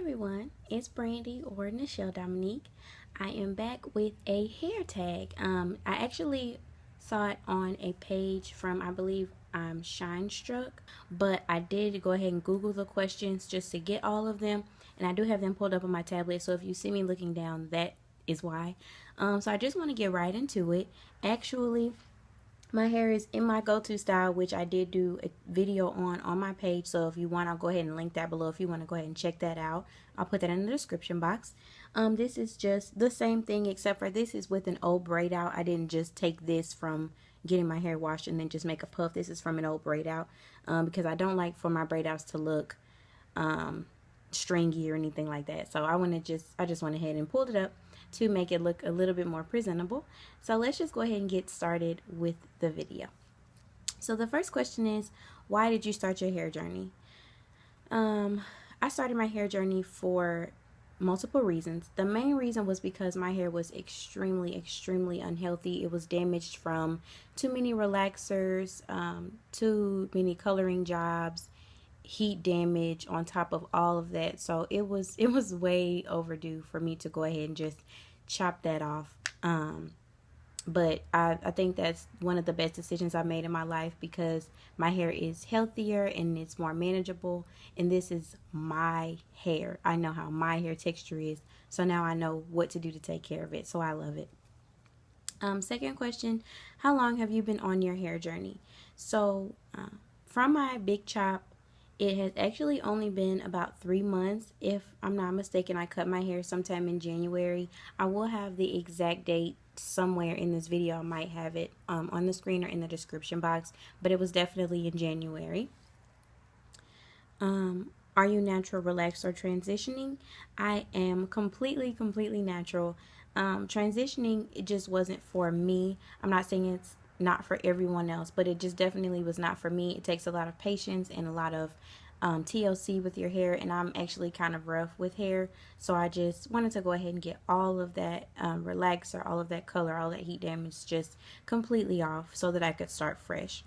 everyone, it's Brandy or Nichelle Dominique. I am back with a hair tag. I actually saw it on a page from, I believe, Shine Struck, but I did go ahead and Google the questions just to get all of them, and I do have them pulled up on my tablet, so if you see me looking down, that is why. So I just want to get right into it. Actually, my hair is in my go-to style, which I did do a video on my page. So if you want, I'll go ahead and link that below if you want to go ahead and check that out. I'll put that in the description box. This is just the same thing, except for this is with an old braid out. I didn't just take this from getting my hair washed and then just make a puff. This is from an old braid out because I don't like for my braid outs to look stringy or anything like that. So I just went ahead and pulled it up to make it look a little bit more presentable. So let's just go ahead and get started with the video. So the first question is, why did you start your hair journey? I started my hair journey for multiple reasons. The main reason was because my hair was extremely unhealthy. It was damaged from too many relaxers, too many coloring jobs, heat damage on top of all of that. So it was way overdue for me to go ahead and just chop that off. But I think that's one of the best decisions I made in my life because my hair is healthier and it's more manageable, and this is my hair. I know how my hair texture is, so now I know what to do to take care of it, so I love it. Second question, how long have you been on your hair journey? So from my big chop, it has actually only been about 3 months. If I'm not mistaken, I cut my hair sometime in January. I will have the exact date somewhere in this video. I might have it on the screen or in the description box, but it was definitely in January. Are you natural, relaxed, or transitioning? I am completely natural. Transitioning, it just wasn't for me. I'm not saying it's not for everyone else, but it just definitely was not for me. It takes a lot of patience and a lot of TLC with your hair, and I'm actually kind of rough with hair, so I just wanted to go ahead and get all of that relaxer, all of that color, all that heat damage just completely off so that I could start fresh.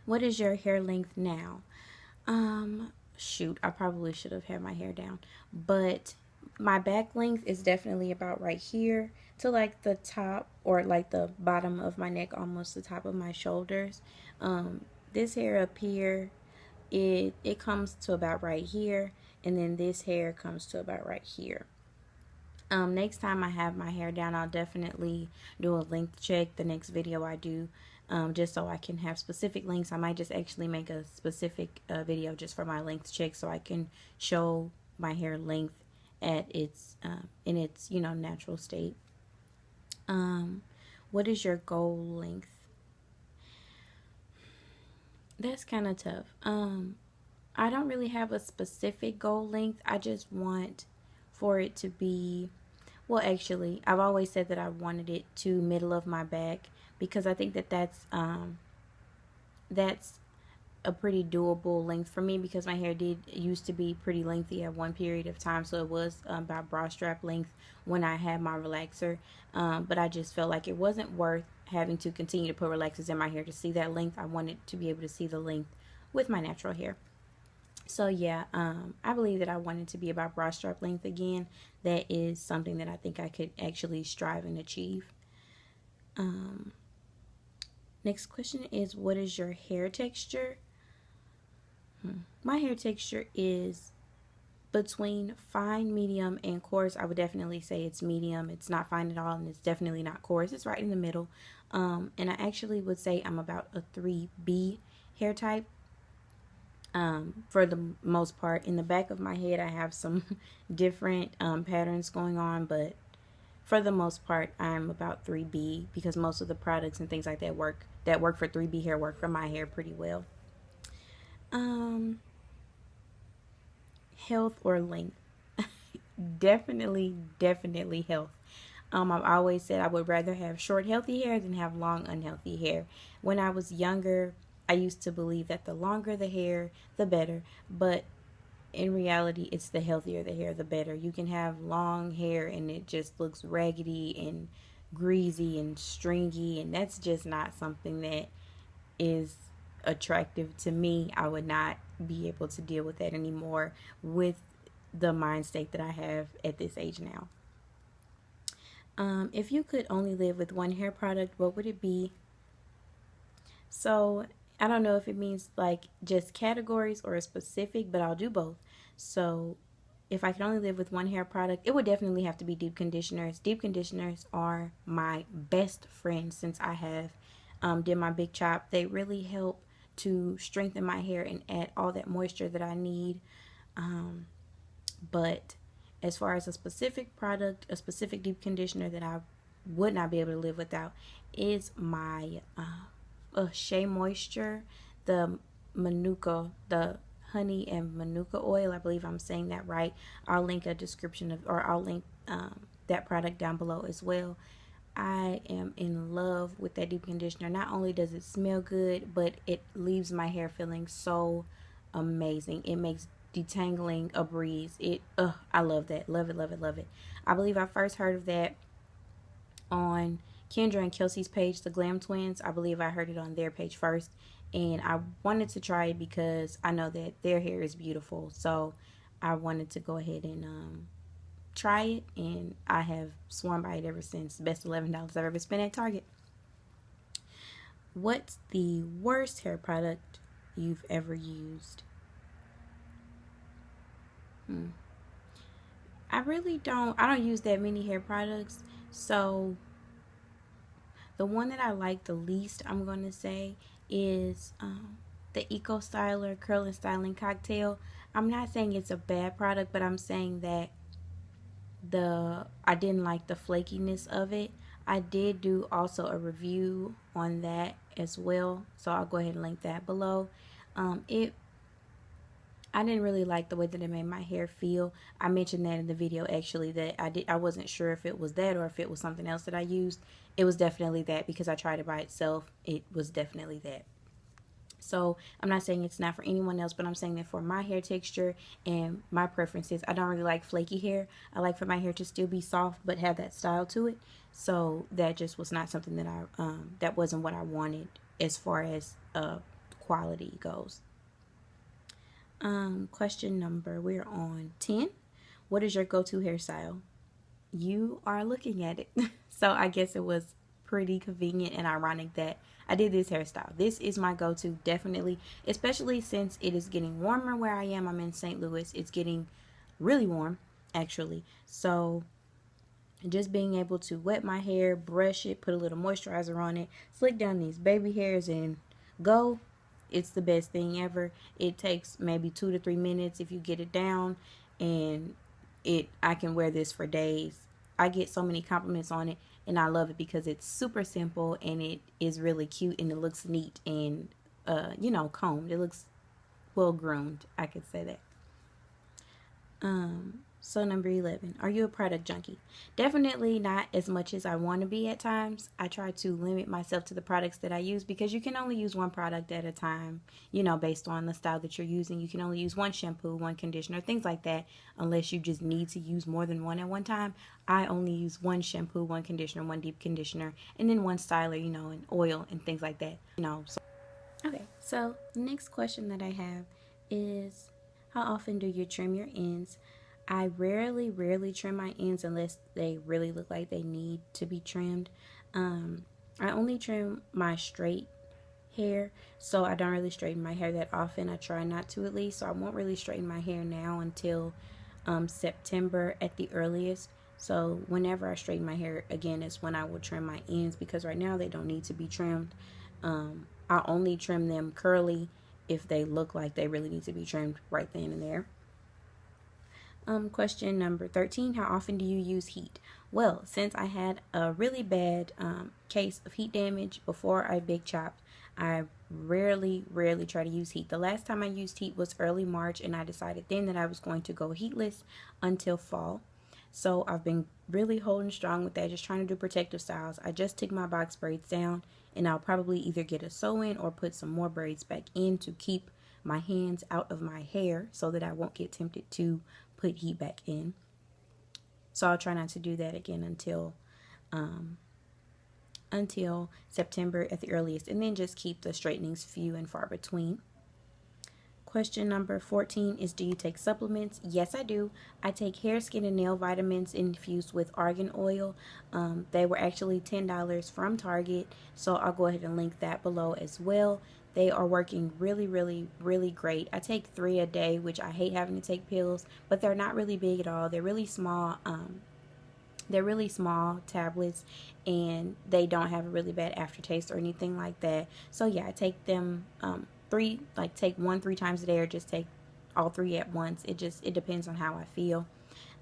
What is your hair length now? Shoot, I probably should have had my hair down, but my back length is definitely about right here to like the top or like the bottom of my neck, almost the top of my shoulders. This hair up here, it comes to about right here, and then this hair comes to about right here. Next time I have my hair down, I'll definitely do a length check the next video I do, just so I can have specific lengths. I might just actually make a specific video just for my length check so I can show my hair length at its in its natural state. What is your goal length? That's kind of tough. I don't really have a specific goal length. I just want for it to be, well, actually, I've always said that I wanted it to middle of my back because I think that that's a pretty doable length for me because my hair used to be pretty lengthy at one period of time, so it was about bra strap length when I had my relaxer, but I just felt like it wasn't worth having to continue to put relaxers in my hair to see that length. I wanted to be able to see the length with my natural hair. So yeah, I believe that I wanted to be about bra strap length again. That is something that I think I could actually strive and achieve. Next question is, what is your hair texture? My hair texture is between fine, medium, and coarse. I would definitely say it's medium. It's not fine at all, and it's definitely not coarse. It's right in the middle. And I actually would say I'm about a 3B hair type. For the most part. In the back of my head, I have some different patterns going on, but for the most part, I'm about 3B because most of the products and things like that work for 3B hair work for my hair pretty well. Health or length? Definitely health. I've always said I would rather have short healthy hair than have long unhealthy hair. When I was younger, I used to believe that the longer the hair, the better, but in reality, it's the healthier the hair, the better. You can have long hair and it just looks raggedy and greasy and stringy, and that's just not something that is attractive to me. I would not be able to deal with that anymore. With the mind state that I have at this age now. If you could only live with one hair product, what would it be? So I don't know if it means like just categories or a specific, but I'll do both. So if I could only live with one hair product, it would definitely have to be deep conditioners. Deep conditioners are my best friend since I have did my big chop. They really help to strengthen my hair and add all that moisture that I need. But as far as a specific product, a specific deep conditioner that I would not be able to live without is my Shea Moisture, the Manuka, the honey and Manuka oil. I believe I'm saying that right. I'll link a description of, or I'll link that product down below as well. I am in love with that deep conditioner. Not only does it smell good, but it leaves my hair feeling so amazing. It makes detangling a breeze. I love that. Love it, love it, love it. I believe I first heard of that on Kendra and Kelsey's page, the Glam Twins. I believe I heard it on their page first, and I wanted to try it because I know that their hair is beautiful. So I wanted to go ahead and try it, and I have sworn by it ever since. Best $11 I've ever spent at Target. What's the worst hair product you've ever used? I don't use that many hair products. So the one that I like the least, I'm going to say, is the Eco Styler Curl and Styling Cocktail. I'm not saying it's a bad product, but I'm saying that I didn't like the flakiness of it. I did do also a review on that as well, so I'll go ahead and link that below. I didn't really like the way that it made my hair feel. I mentioned that in the video actually, that I wasn't sure if it was that or if it was something else that I used. It was definitely that, because I tried it by itself. It was definitely that. So I'm not saying it's not for anyone else, but I'm saying that for my hair texture and my preferences, I don't really like flaky hair. I like for my hair to still be soft but have that style to it. So that just was not something that that wasn't what I wanted as far as quality goes. Question number, we're on 10. What is your go-to hairstyle? You are looking at it. So I guess it was pretty convenient and ironic that I did this hairstyle. This is my go-to, definitely, especially since it is getting warmer where I am. I'm in St. Louis. It's getting really warm, actually. So just being able to wet my hair, brush it, put a little moisturizer on it, slick down these baby hairs, and go. It's the best thing ever. It takes maybe 2 to 3 minutes if you get it down, and I can wear this for days. I get so many compliments on it, and I love it because it's super simple and it is really cute and it looks neat and combed. It looks well groomed, I could say that. So number 11, are you a product junkie? Definitely not as much as I want to be at times. I try to limit myself to the products that I use, because you can only use one product at a time, based on the style that you're using. You can only use one shampoo, one conditioner, things like that, unless you just need to use more than one at one time. I only use one shampoo, one conditioner, one deep conditioner, and then one styler, and oil and things like that, Okay, so the next question that I have is, how often do you trim your ends? I rarely trim my ends unless they really look like they need to be trimmed. I only trim my straight hair, so I don't really straighten my hair that often. I try not to, at least. So I won't really straighten my hair now until September at the earliest. So whenever I straighten my hair again is when I will trim my ends, because right now they don't need to be trimmed. I only trim them curly if they look like they really need to be trimmed right then and there. Question number 13, how often do you use heat? Well, since I had a really bad case of heat damage before I big chopped, I rarely try to use heat. The last time I used heat was early March, and I decided then that I was going to go heatless until fall. So I've been really holding strong with that, just trying to do protective styles. I just took my box braids down, and I'll probably either get a sew-in or put some more braids back in to keep my hands out of my hair so that I won't get tempted to put heat back in. So I'll try not to do that again until September at the earliest, and then just keep the straightenings few and far between. Question number 14 is, do you take supplements? Yes, I do. I take hair, skin, and nail vitamins infused with argan oil. They were actually $10 from Target, so I'll go ahead and link that below as well. They are working really, really, really great. I take 3 a day, which I hate having to take pills, but they're not really big at all. They're really small. They're really small tablets, and they don't have a really bad aftertaste or anything like that. So yeah, I take them take 1 3 times a day, or just take all 3 at once. It depends on how I feel.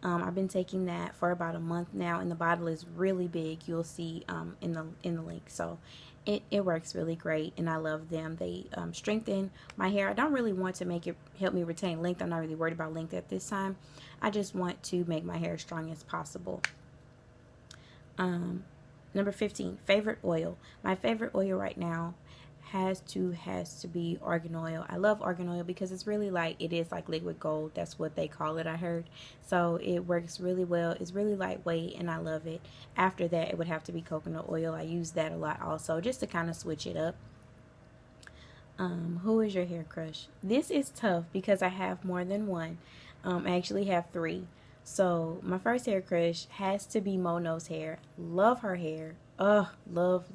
I've been taking that for about a month now, and the bottle is really big. You'll see in the link. So it works really great, and I love them. They strengthen my hair. I don't really want to make it help me retain length. I'm not really worried about length at this time. I just want to make my hair as strong as possible. Number 15, favorite oil. My favorite oil right now has to be argan oil. I love argan oil because it's really it is like liquid gold. That's what they call it, I heard. So it works really well. It's really lightweight, and I love it. After that, it would have to be coconut oil. I use that a lot also, just to kind of switch it up. Who is your hair crush? This is tough because I have more than one. I actually have 3. So my first hair crush has to be Mono's hair. Love her hair. Love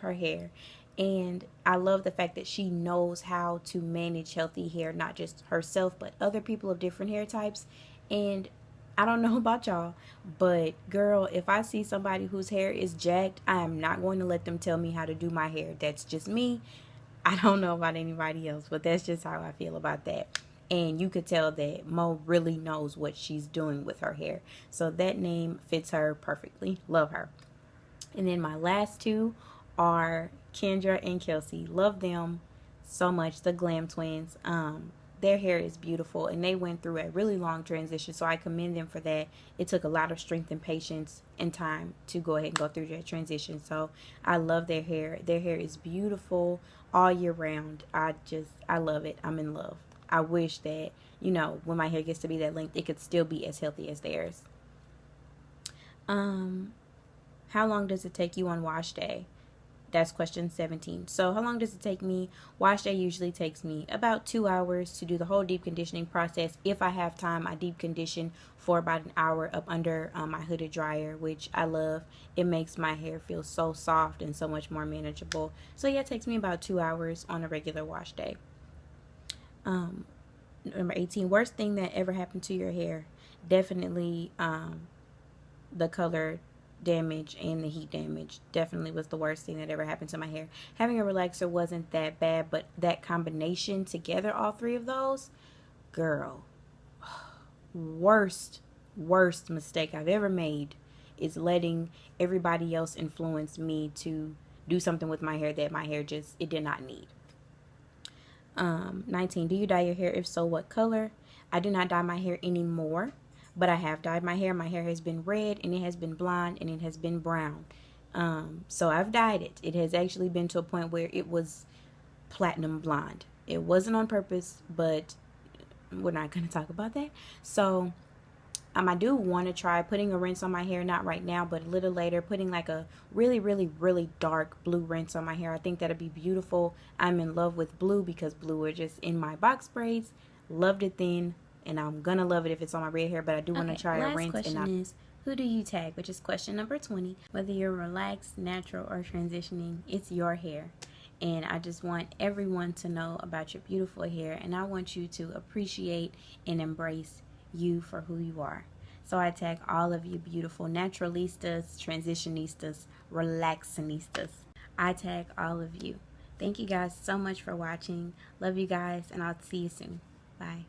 her hair. And I love the fact that she knows how to manage healthy hair, not just herself, but other people of different hair types. And I don't know about y'all, but girl, if I see somebody whose hair is jacked, I am not going to let them tell me how to do my hair. That's just me. I don't know about anybody else, but that's just how I feel about that. And you could tell that Mo really knows what she's doing with her hair. So that name fits her perfectly. Love her. And then my last 2 are Kendra and Kelsey. Love them so much. The Glam Twins. Their hair is beautiful, and they went through a really long transition, so I commend them for that. It took a lot of strength and patience and time to go ahead and go through that transition. So I love their hair. Their hair is beautiful all year round. I love it. I'm in love. I wish that, when my hair gets to be that length, it could still be as healthy as theirs. How long does it take you on wash day? That's question 17. So how long does it take me? Wash day usually takes me about 2 hours to do the whole deep conditioning process. If I have time, I deep condition for about an hour up under my hooded dryer, which I love. It makes my hair feel so soft and so much more manageable. So yeah, it takes me about 2 hours on a regular wash day. Number 18, worst thing that ever happened to your hair? Definitely the color damage and the heat damage definitely was the worst thing that ever happened to my hair. Having a relaxer wasn't that bad, but that combination together, all 3 of those, girl, worst mistake I've ever made is letting everybody else influence me to do something with my hair that my hair it did not need. 19, do you dye your hair? If so, what color? I do not dye my hair anymore, but I have dyed my hair. My hair has been red, and it has been blonde, and it has been brown. So I've dyed it. It has actually been to a point where it was platinum blonde. It wasn't on purpose, but we're not going to talk about that. So I do want to try putting a rinse on my hair, not right now, but a little later, putting like a really, really, really dark blue rinse on my hair. I think that'd be beautiful. I'm in love with blue because blue are just in my box braids. Loved it then, and I'm going to love it if it's on my red hair, but I do want to try a rinse. Last question is, who do you tag? Which is question number 20. Whether you're relaxed, natural, or transitioning, it's your hair. And I just want everyone to know about your beautiful hair, and I want you to appreciate and embrace you for who you are. So I tag all of you beautiful naturalistas, transitionistas, relaxanistas. I tag all of you. Thank you guys so much for watching. Love you guys, and I'll see you soon. Bye.